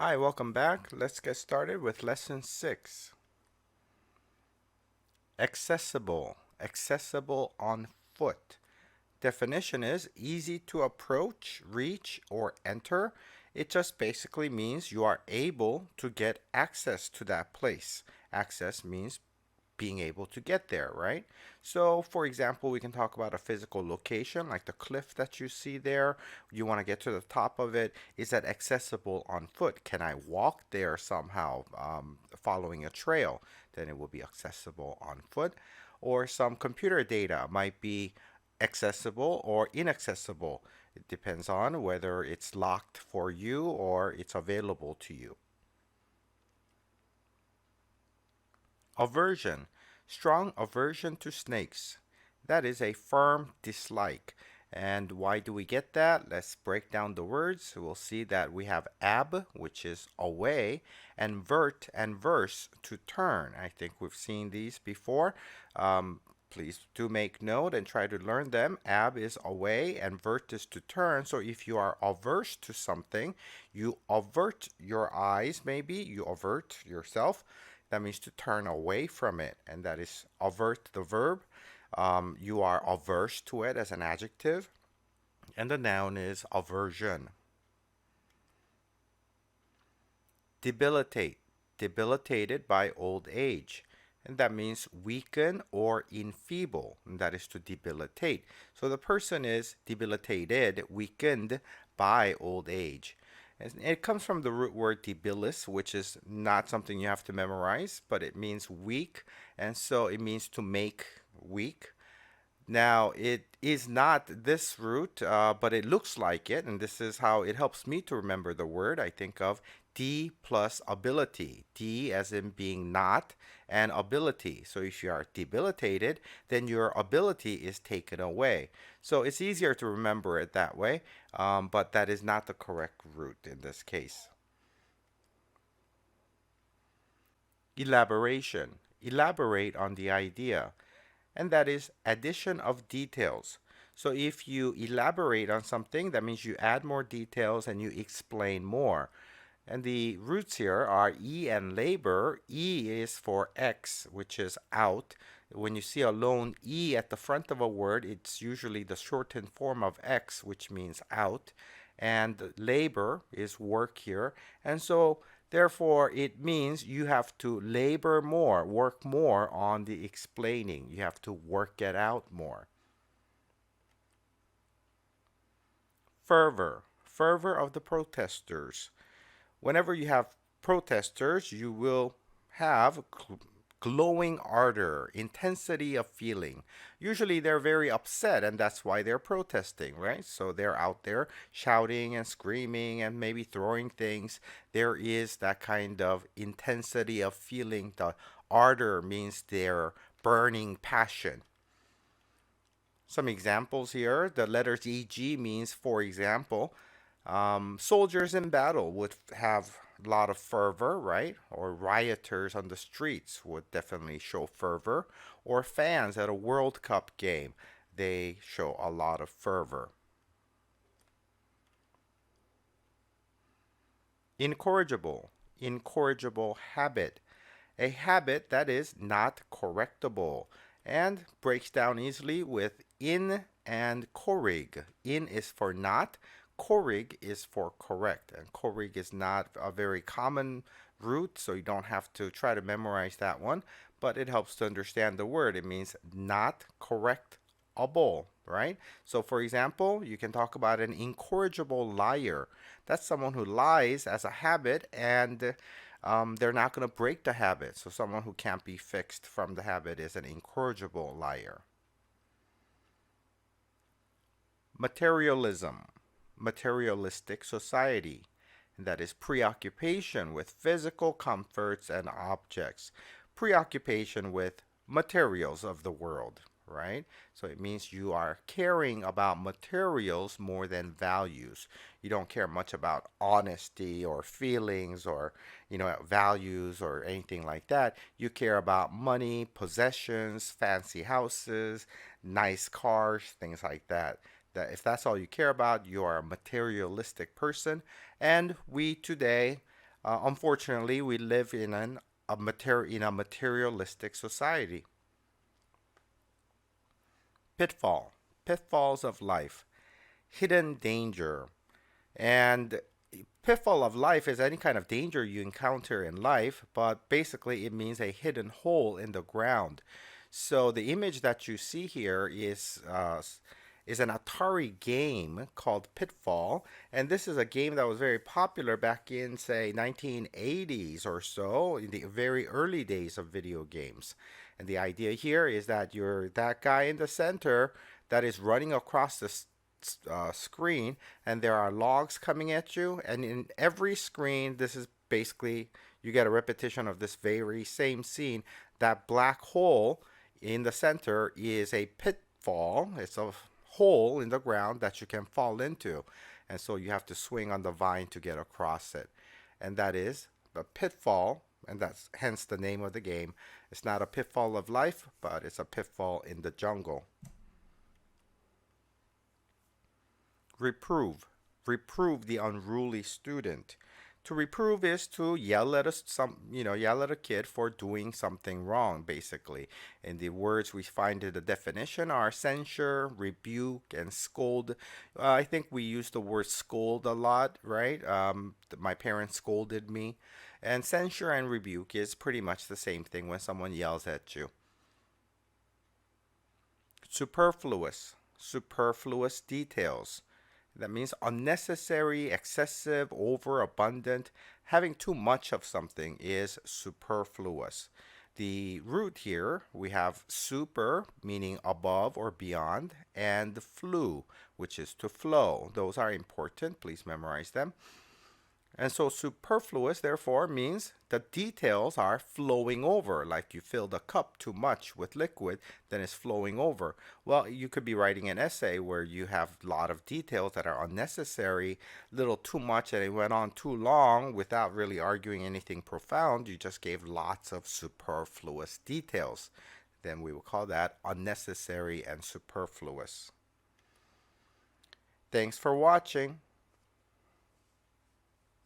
Hi, welcome back. Let's get started with lesson 6. Accessible. Accessible on foot. Definition is easy to approach, reach, or enter. It just basically means you are able to get access to that place. Access means being able to get there, right? So, for example, we can talk about a physical location like the cliff that you see there. You want to get to the top of it. Is that accessible on foot? Can I walk there somehow following a trail? Then it will be accessible on foot. Or some computer data might be accessible or inaccessible. It depends on whether it's locked for you or it's available to you. Aversion. Strong aversion to snakes. That is a firm dislike. And why do we get that? Let's break down the words. We'll see that we have ab, which is away, and vert and verse, to turn. I think we've seen these before. Please do make note and try to learn them. Ab is away and vert is to turn. So if you are averse to something, you avert your eyes, maybe you avert yourself. That means to turn away from it, and that is avert the verb. You are averse to it as an adjective, and the noun is aversion. Debilitate, debilitated by old age. And that means weaken or enfeeble, and that is to debilitate. So the person is debilitated, weakened by old age. And it comes from the root word debilis, which is not something you have to memorize, but it means weak, and so it means to make weak. Now, it is not this root, but it looks like it, and this is how it helps me to remember the word. I think of D plus ability. D as in being not, and ability. So if you are debilitated, then your ability is taken away. So it's easier to remember it that way, but that is not the correct root in this case. Elaboration. Elaborate on the idea, and that is addition of details. So if you elaborate on something, that means you add more details and you explain more. And the roots here are E and labor. E is for X, which is out. When you see a lone E at the front of a word, it's usually the shortened form of X, which means out. And labor is work here. And so therefore, it means you have to labor more, work more on the explaining. You have to work it out more. Fervor, fervor of the protesters. Whenever you have protesters, you will have glowing ardor, intensity of feeling. Usually they're very upset, and that's why they're protesting, right? So they're out there shouting and screaming and maybe throwing things. There is that kind of intensity of feeling. The ardor means their burning passion. Some examples here. The letters EG means, for example, soldiers in battle would have a lot of fervor, right? Or rioters on the streets would definitely show fervor. Or fans at a World Cup game, they show a lot of fervor. Incorrigible, incorrigible habit. A habit that is not correctable and breaks down easily with in and corrig. In is for not, corrig is for correct, and corrig is not a very common root, so you don't have to try to memorize that one, but it helps to understand the word. It means not correctable, right? So for example, you can talk about an incorrigible liar. That's someone who lies as a habit, and they're not going to break the habit. So someone who can't be fixed from the habit is an incorrigible liar. Materialism, materialistic society. And that is preoccupation with physical comforts and objects. Preoccupation with materials of the world, right? So it means you are caring about materials more than values. You don't care much about honesty or feelings or, values or anything like that. You care about money, possessions, fancy houses, nice cars, things like that. That if that's all you care about, you are a materialistic person. And we today Unfortunately, we live in a materialistic society. Pitfall, pitfalls of life, hidden danger. And pitfall of life is any kind of danger you encounter in life, but basically it means a hidden hole in the ground. So the image that you see here is an Atari game called Pitfall, and this is a game that was very popular back in, say, 1980s or so, in the very early days of video games. And the idea here is that you're that guy in the center that is running across the screen, and there are logs coming at you, and in every screen, this is basically, you get a repetition of this very same scene. That black hole in the center is a pitfall. It's a hole in the ground that you can fall into, and so you have to swing on the vine to get across it, and that is the pitfall, and that's hence the name of the game. It's not a pitfall of life, but it's a pitfall in the jungle. Reprove. Reprove the unruly student. To reprove is to yell at yell at a kid for doing something wrong, basically. And the words we find in the definition are censure, rebuke, and scold. I think we use the word scold a lot, right? My parents scolded me. And censure and rebuke is pretty much the same thing when someone yells at you. Superfluous. Superfluous details. That means unnecessary, excessive, overabundant. Having too much of something is superfluous. The root here, we have super, meaning above or beyond, and flew, which is to flow. Those are important. Please memorize them. And so superfluous, therefore, means the details are flowing over. Like you filled a cup too much with liquid, then it's flowing over. Well, you could be writing an essay where you have a lot of details that are unnecessary, little too much, and it went on too long without really arguing anything profound. You just gave lots of superfluous details. Then we will call that unnecessary and superfluous. Thanks for watching.